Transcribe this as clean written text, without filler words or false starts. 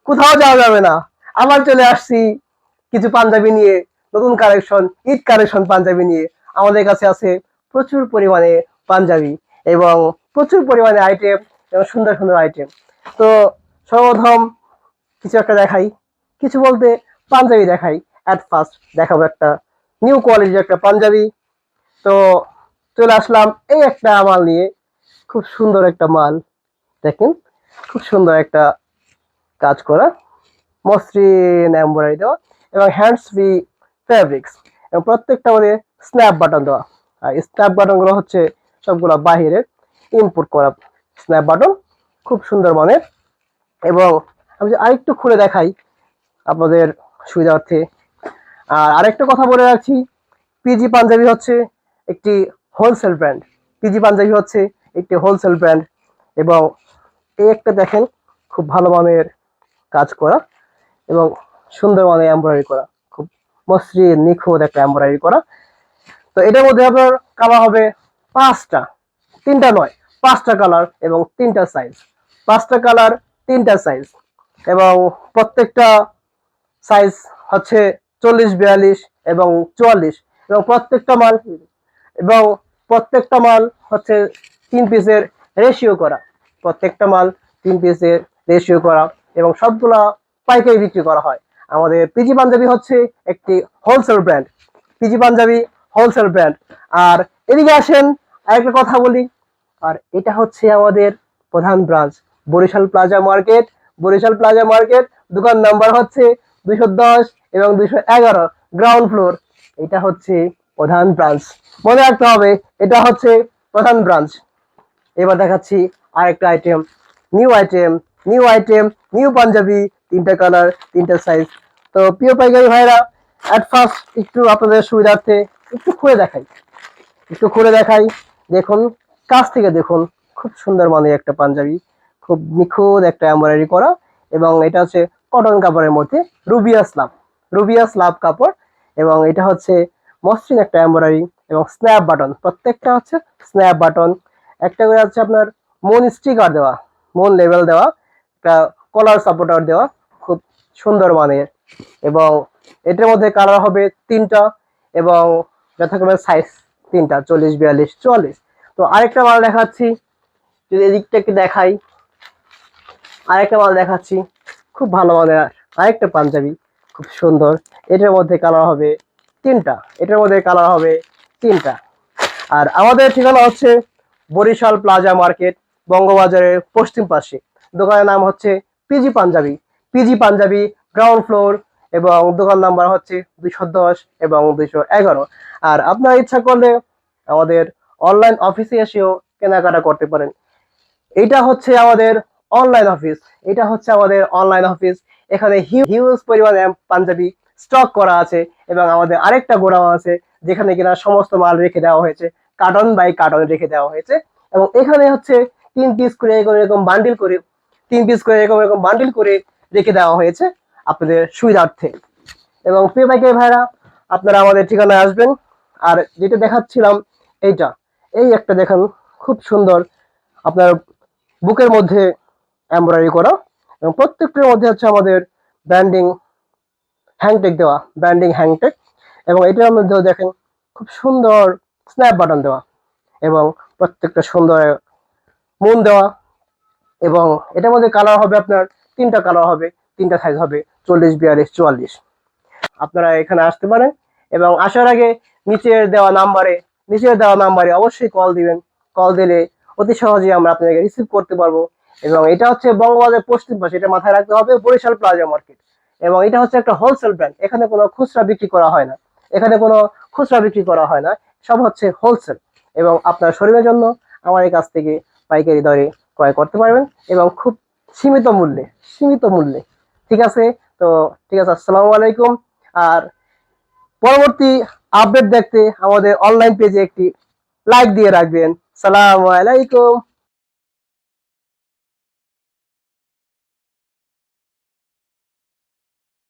কোথাও যাওয়া যাবে না। আবার চলে আসছি কিছু পাঞ্জাবি নিয়ে, নতুন কালেকশন, ঈদ কালেকশন পাঞ্জাবি নিয়ে। আমাদের কাছে আছে প্রচুর পরিমাণে পাঞ্জাবি এবং প্রচুর পরিমাণে আইটেম এবং সুন্দর সুন্দর আইটেম। তো সর্বপ্রথম কিছু একটা দেখাই, কিছু বলতে পাঞ্জাবি দেখাই। অ্যাট ফার্স্ট দেখাবো একটা নিউ কোয়ালিটির একটা পাঞ্জাবি। তো চলে আসলাম এই একটা মাল নিয়ে, খুব সুন্দর একটা মাল। দেখেন, খুব সুন্দর একটা কাজ করা, মসৃণ এমব্রয়ডারি দেওয়া এবং হ্যান্ডস ফ্রি ফ্যাব্রিক্স, এবং প্রত্যেকটা মধ্যে স্ন্যাপ বাটন দেওয়া। আর স্ন্যাপ বাটনগুলো হচ্ছে সবগুলো বাহিরের ইম্পোর্ট করা স্ন্যাপ বাটন, খুব সুন্দর মানের। এবং আমি যে আরেকটু খুলে দেখাই আপনাদের সুবিধার্থে। আর আরেকটা কথা বলে রাখছি, পিজি পাঞ্জাবি হচ্ছে একটি হোলসেল ব্র্যান্ড। পিজি পাঞ্জাবি হচ্ছে একটি হোলসেল ব্র্যান্ড। এবং এই একটা দেখেন, খুব ভালো মানের কাজ করা এবং সুন্দর মানের এমব্রয়ডারি করা, খুব মসৃণ নিখুঁত একটা এমব্রয়ডারি করা। তো এটার মধ্যে আপনার কালার হবে পাঁচটা, তিনটা নয়, পাঁচটা কালার এবং তিনটা সাইজ। পাঁচটা কালার, তিনটা সাইজ, এবং প্রত্যেকটা সাইজ হচ্ছে 40, 42 এবং 44। এবং প্রত্যেকটা মাল হচ্ছে 3 পিসের রেশিও করা। প্রত্যেকটা মাল 3 পিসের রেশিও করা এবং সবগুলা পাইকারি বিক্রি করা হয়। আমাদের পিজি পাঞ্জাবি হচ্ছে একটি wholesale brand. PG Punjabi wholesale brand. আর এদিকে আসেন, আরেকটা কথা বলি। আর এটা হচ্ছে আমাদের প্রধান branch, Barishal plaza market. Barishal plaza market, দোকান নাম্বার হচ্ছে 210 এবং 211, গ্রাউন্ড ফ্লোর। এটা হচ্ছে প্রধান ব্রাঞ্চ, মনে রাখতে হবে, এটা হচ্ছে প্রধান ব্রাঞ্চ। এবার দেখাচ্ছি আরেকটা item, new item, new item, new Punjabi, তিনটা কালার, তিনটা সাইজ। তো প্রিয় পাইকারি ভাইরা, অ্যাট ফার্স্ট একটু আপনাদের সুবিধার্থে একটু খুলে দেখাই। দেখুন, কাছ থেকে দেখুন, খুব সুন্দর মানের একটা পাঞ্জাবি, খুব নিখুঁত একটা এমব্রয়ডারি করা। এবং এটা হচ্ছে কটন কাপড়ের মধ্যে রুবিয়া স্লাব কাপড়। এবং এটা হচ্ছে মসৃণ একটা এমব্রয়ডারি এবং স্ন্যাপ বাটন, প্রত্যেকটা হচ্ছে স্ন্যাপ বাটন। একটা করে হচ্ছে আপনার মন স্টিকার দেওয়া, মন লেভেল দেওয়া, একটা কলার সাপোর্টার দেওয়া, খুব সুন্দর মানের। এবং এটার মধ্যে কালার হবে তিনটা এবং যথাক্রমে সাইজ তিনটা, 40, 42, 44। তো আরেকটা মাল দেখাচ্ছি, যদি এদিকটা একটু দেখাই, আরেকটা মাল দেখাচ্ছি, খুব ভালো মানের আরেকটা পাঞ্জাবি, খুব সুন্দর। এটার মধ্যে কালার হবে তিনটা, এটার মধ্যে কালার হবে তিনটা। আর আমাদের ঠিকানা হচ্ছে বরিশাল প্লাজা মার্কেট, বঙ্গবাজারের পশ্চিম পাশে। দোকানের নাম হচ্ছে PG Punjabi. PG Punjabi, ground floor, এবং দোকান নাম্বার হচ্ছে 210 এবং 211। আর আপনারা ইচ্ছা করলে আমাদের অনলাইন অফিসে এসেও কেনাকাটা করতে পারেন। এটা হচ্ছে আমাদের অনলাইন অফিস। এখানে হিউজ পরিমাণে পাঞ্জাবি স্টক করা আছে। এবং আমাদের আরেকটা গোডাউন আছে, যেখানে কিনা সমস্ত মাল রেখে দেওয়া হয়েছে, কার্টন বাই কার্টন রেখে দেওয়া হয়েছে। এবং এখানে হচ্ছে 3 পিস করে এরকম বান্ডিল করে, 3 পিস করে এরকম বান্ডিল করে রেখে দেওয়া হয়েছে আপনাদের সুবিধার্থে। এবং প্রিয় পাইকারি ভাইরা, আপনারা আমাদের ঠিকানায় আসবেন। আর যেটা দেখাচ্ছিলাম, এই একটা দেখেন, খুব সুন্দর আপনার বুকের মধ্যে এমব্রয়ডারি করা, এবং প্রত্যেকটার মধ্যে হচ্ছে আমাদের ব্র্যান্ডিং হ্যাংটেক। এবং এটার মধ্যেও দেখেন, খুব সুন্দর স্ন্যাপ বাটন দেওয়া এবং প্রত্যেকটা সুন্দর মুন দেওয়া। এবং এটার মধ্যে কালার হবে আপনার তিনটা কালার হবে, তিনটা সাইজ হবে, 40, 42, 44। আপনারা এখানে আসতে পারেন। এবং আসার আগে নিচের দেওয়া নাম্বারে অবশ্যই কল দিবেন। কল দিলে অতি সহজেই আমরা আপনাকে রিসিভ করতে পারবো। এবং এটা হচ্ছে বঙ্গবাজার পশ্চিম পাশে, এটা মাথায় রাখতে হবে, বরিশাল প্লাজা মার্কেট। এবং এটা হচ্ছে একটা হোলসেল ব্র্যান্ড, এখানে কোনো খুচরা বিক্রি করা হয় না, সব হচ্ছে হোলসেল। এবং আপনার শরীরের জন্য আমাদের কাছ থেকে পাইকারি দরে ক্রয় করতে পারবেন এবং খুব সীমিত মূল্যে। ঠিক আছে? তো ঠিক আছে, আসসালামু আলাইকুম। আর পরবর্তী আপডেট দেখতে আমাদের অনলাইন পেজে একটি লাইক দিয়ে রাখবেন। সালামু আলাইকুম।